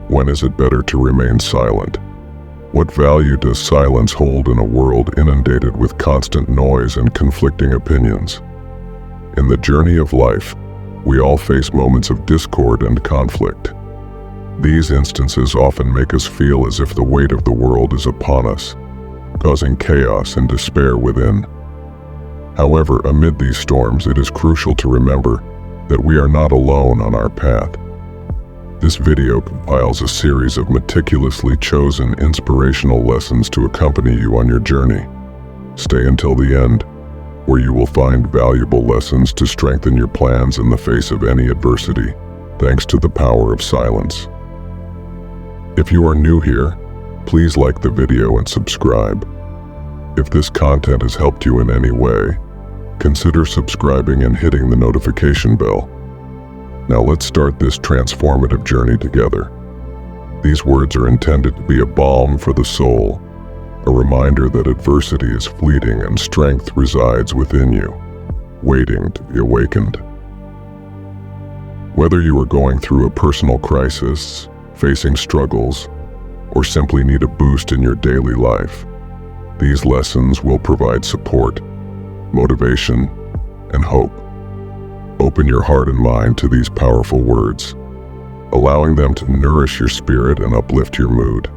When is it better to remain silent? What value does silence hold in a world inundated with constant noise and conflicting opinions? In the journey of life, we all face moments of discord and conflict. These instances often make us feel as if the weight of the world is upon us, causing chaos and despair within. However, amid these storms, it is crucial to remember that we are not alone on our path. This video compiles a series of meticulously chosen inspirational lessons to accompany you on your journey. Stay until the end, where you will find valuable lessons to strengthen your plans in the face of any adversity, thanks to the power of silence. If you are new here, please like the video and subscribe. If this content has helped you in any way, consider subscribing and hitting the notification bell. Now let's start this transformative journey together. These words are intended to be a balm for the soul, a reminder that adversity is fleeting and strength resides within you, waiting to be awakened. Whether you are going through a personal crisis, facing struggles, or simply need a boost in your daily life, these lessons will provide support, motivation, and hope. Open your heart and mind to these powerful words, allowing them to nourish your spirit and uplift your mood.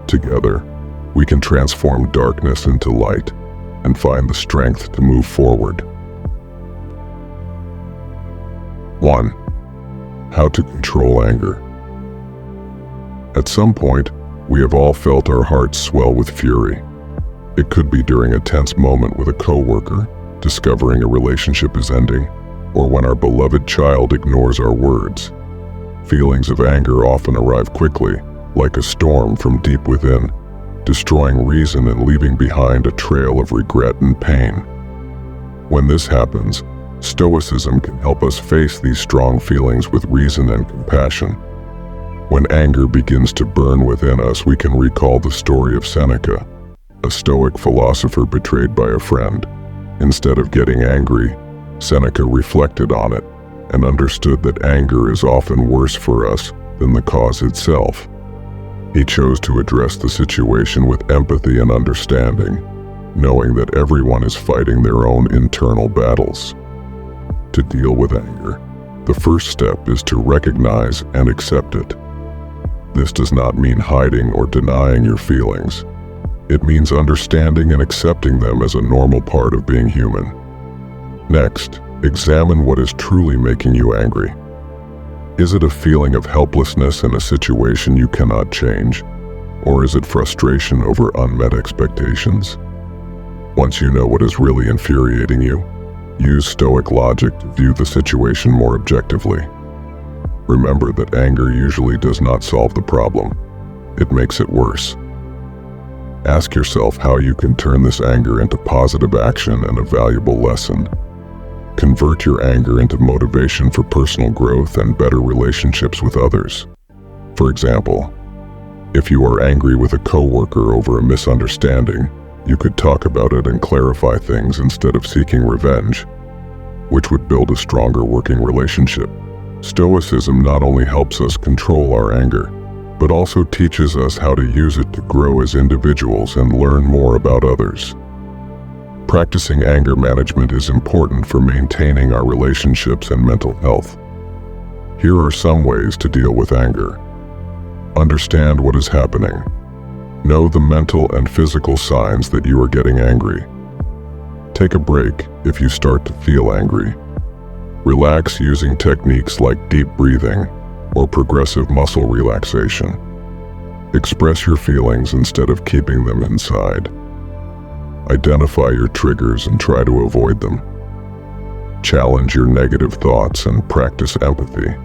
Together, we can transform darkness into light and find the strength to move forward. 1. How to control anger. At some point, we have all felt our hearts swell with fury. It could be during a tense moment with a coworker, discovering a relationship is ending, or when our beloved child ignores our words. Feelings of anger often arrive quickly, like a storm from deep within, destroying reason and leaving behind a trail of regret and pain. When this happens, Stoicism can help us face these strong feelings with reason and compassion. When anger begins to burn within us, we can recall the story of Seneca, a Stoic philosopher betrayed by a friend. Instead of getting angry, Seneca reflected on it and understood that anger is often worse for us than the cause itself. He chose to address the situation with empathy and understanding, knowing that everyone is fighting their own internal battles. To deal with anger, the first step is to recognize and accept it. This does not mean hiding or denying your feelings. It means understanding and accepting them as a normal part of being human. Next, examine what is truly making you angry. Is it a feeling of helplessness in a situation you cannot change? Or is it frustration over unmet expectations? Once you know what is really infuriating you, use Stoic logic to view the situation more objectively. Remember that anger usually does not solve the problem. It makes it worse. Ask yourself how you can turn this anger into positive action and a valuable lesson. Convert your anger into motivation for personal growth and better relationships with others. For example, if you are angry with a coworker over a misunderstanding, you could talk about it and clarify things instead of seeking revenge, which would build a stronger working relationship. Stoicism not only helps us control our anger, but also teaches us how to use it to grow as individuals and learn more about others. Practicing anger management is important for maintaining our relationships and mental health. Here are some ways to deal with anger. Understand what is happening. Know the mental and physical signs that you are getting angry. Take a break if you start to feel angry. Relax using techniques like deep breathing or progressive muscle relaxation. Express your feelings instead of keeping them inside. Identify your triggers and try to avoid them. Challenge your negative thoughts and practice empathy.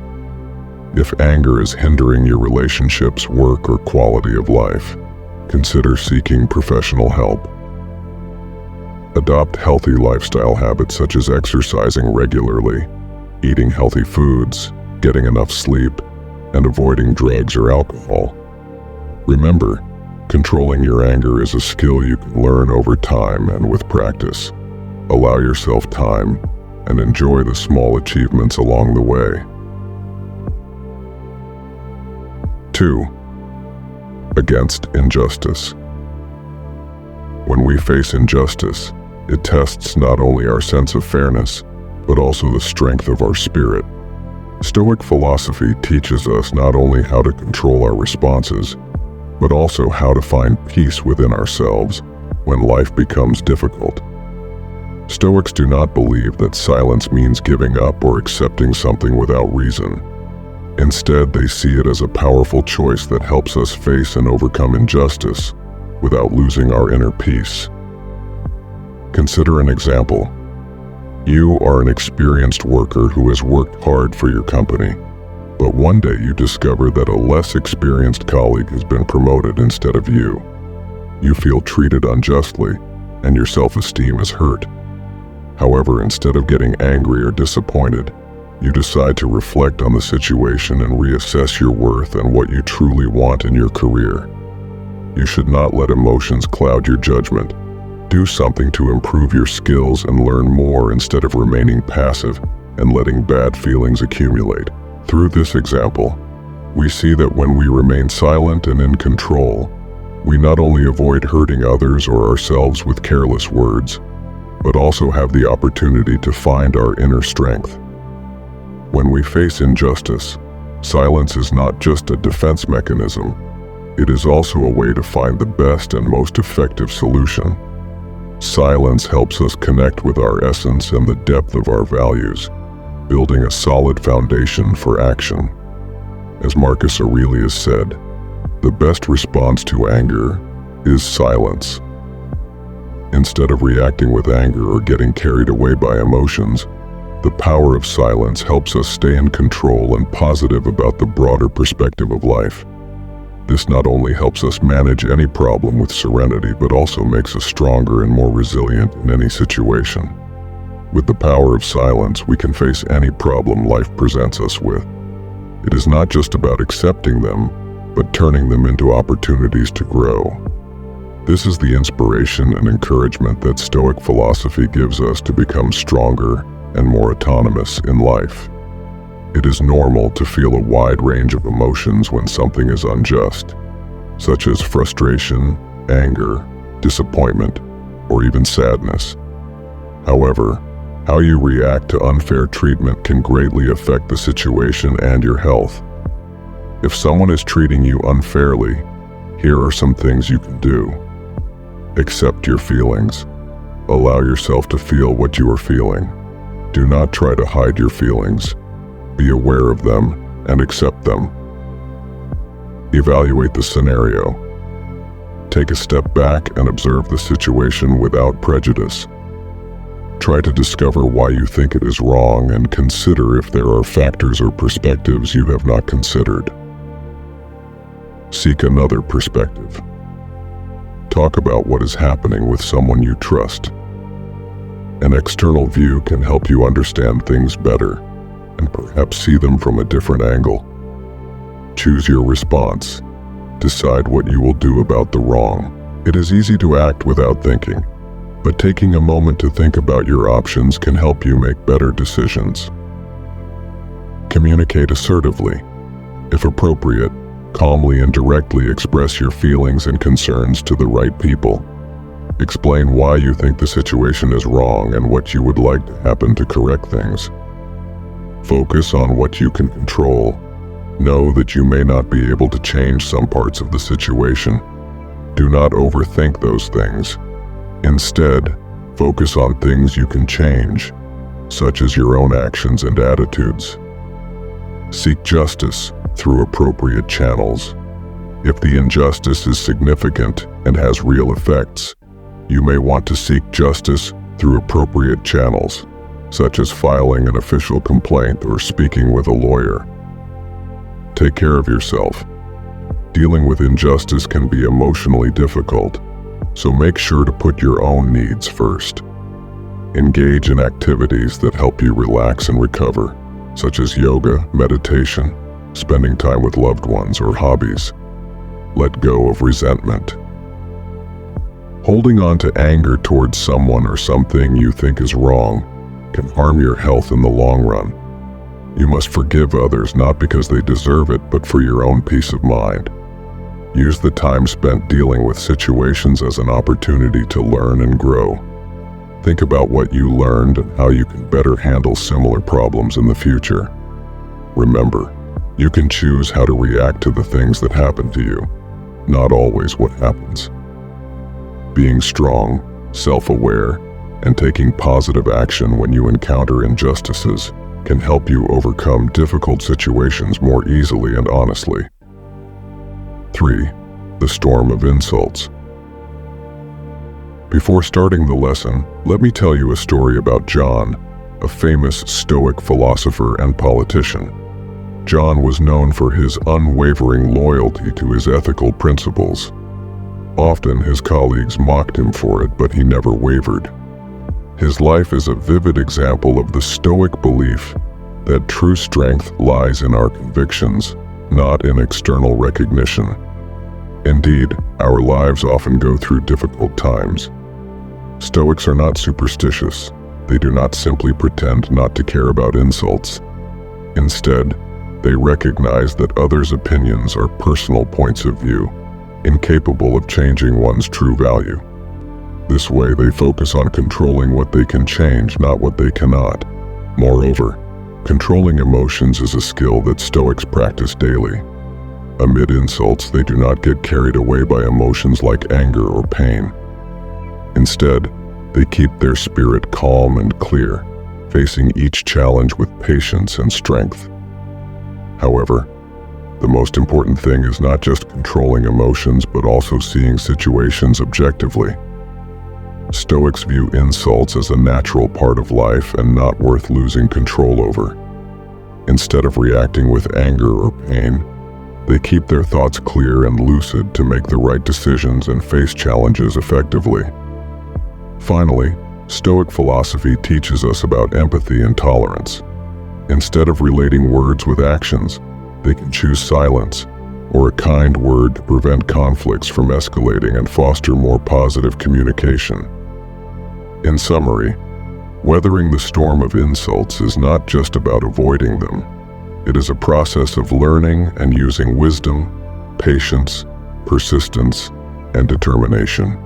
If anger is hindering your relationships, work, or quality of life, consider seeking professional help. Adopt healthy lifestyle habits such as exercising regularly, eating healthy foods, getting enough sleep, and avoiding drugs or alcohol. Remember, controlling your anger is a skill you can learn over time and with practice. Allow yourself time and enjoy the small achievements along the way. 2. Against injustice. When we face injustice, it tests not only our sense of fairness, but also the strength of our spirit. Stoic philosophy teaches us not only how to control our responses, but also how to find peace within ourselves when life becomes difficult. Stoics do not believe that silence means giving up or accepting something without reason. Instead, they see it as a powerful choice that helps us face and overcome injustice without losing our inner peace. Consider an example. You are an experienced worker who has worked hard for your company, but one day you discover that a less experienced colleague has been promoted instead of you. You feel treated unjustly, and your self-esteem is hurt. However, instead of getting angry or disappointed, you decide to reflect on the situation and reassess your worth and what you truly want in your career. You should not let emotions cloud your judgment. Do something to improve your skills and learn more instead of remaining passive and letting bad feelings accumulate. Through this example, we see that when we remain silent and in control, we not only avoid hurting others or ourselves with careless words, but also have the opportunity to find our inner strength. When we face injustice, silence is not just a defense mechanism. It is also a way to find the best and most effective solution. Silence helps us connect with our essence and the depth of our values, building a solid foundation for action. As Marcus Aurelius said, the best response to anger is silence. Instead of reacting with anger or getting carried away by emotions, the power of silence helps us stay in control and positive about the broader perspective of life. This not only helps us manage any problem with serenity, but also makes us stronger and more resilient in any situation. With the power of silence, we can face any problem life presents us with. It is not just about accepting them, but turning them into opportunities to grow. This is the inspiration and encouragement that Stoic philosophy gives us to become stronger and more autonomous in life. It is normal to feel a wide range of emotions when something is unjust, such as frustration, anger, disappointment, or even sadness. However, how you react to unfair treatment can greatly affect the situation and your health. If someone is treating you unfairly, here are some things you can do. Accept your feelings. Allow yourself to feel what you are feeling. Do not try to hide your feelings. Be aware of them and accept them. Evaluate the scenario. Take a step back and observe the situation without prejudice. Try to discover why you think it is wrong and consider if there are factors or perspectives you have not considered. Seek another perspective. Talk about what is happening with someone you trust. An external view can help you understand things better and perhaps see them from a different angle. Choose your response. Decide what you will do about the wrong. It is easy to act without thinking, but taking a moment to think about your options can help you make better decisions. Communicate assertively. If appropriate, calmly and directly express your feelings and concerns to the right people. Explain why you think the situation is wrong and what you would like to happen to correct things. Focus on what you can control. Know that you may not be able to change some parts of the situation. Do not overthink those things. Instead, focus on things you can change, such as your own actions and attitudes. Seek justice through appropriate channels. If the injustice is significant and has real effects, you may want to seek justice through appropriate channels, such as filing an official complaint or speaking with a lawyer. Take care of yourself. Dealing with injustice can be emotionally difficult, so make sure to put your own needs first. Engage in activities that help you relax and recover, such as yoga, meditation, spending time with loved ones, or hobbies. Let go of resentment. Holding on to anger towards someone or something you think is wrong can harm your health in the long run. You must forgive others not because they deserve it, but for your own peace of mind. Use the time spent dealing with situations as an opportunity to learn and grow. Think about what you learned and how you can better handle similar problems in the future. Remember, you can choose how to react to the things that happen to you, not always what happens. Being strong, self-aware, and taking positive action when you encounter injustices can help you overcome difficult situations more easily and honestly. 3. The storm of insults. Before starting the lesson, let me tell you a story about John, a famous Stoic philosopher and politician. John was known for his unwavering loyalty to his ethical principles. Often his colleagues mocked him for it, but he never wavered. His life is a vivid example of the Stoic belief that true strength lies in our convictions, not in external recognition. Indeed, our lives often go through difficult times. Stoics are not superstitious. They do not simply pretend not to care about insults. Instead, they recognize that others' opinions are personal points of view, incapable of changing one's true value. This way, they focus on controlling what they can change, not what they cannot. Moreover, controlling emotions is a skill that Stoics practice daily. Amid insults, they do not get carried away by emotions like anger or pain. Instead, they keep their spirit calm and clear, facing each challenge with patience and strength. However, the most important thing is not just controlling emotions, but also seeing situations objectively. Stoics view insults as a natural part of life and not worth losing control over. Instead of reacting with anger or pain, they keep their thoughts clear and lucid to make the right decisions and face challenges effectively. Finally, Stoic philosophy teaches us about empathy and tolerance. Instead of relating words with actions, they can choose silence or a kind word to prevent conflicts from escalating and foster more positive communication. In summary, weathering the storm of insults is not just about avoiding them. It is a process of learning and using wisdom, patience, persistence, and determination.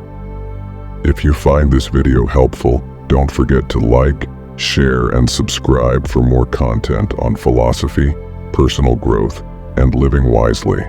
If you find this video helpful, don't forget to like, share, and subscribe for more content on philosophy, personal growth, and living wisely.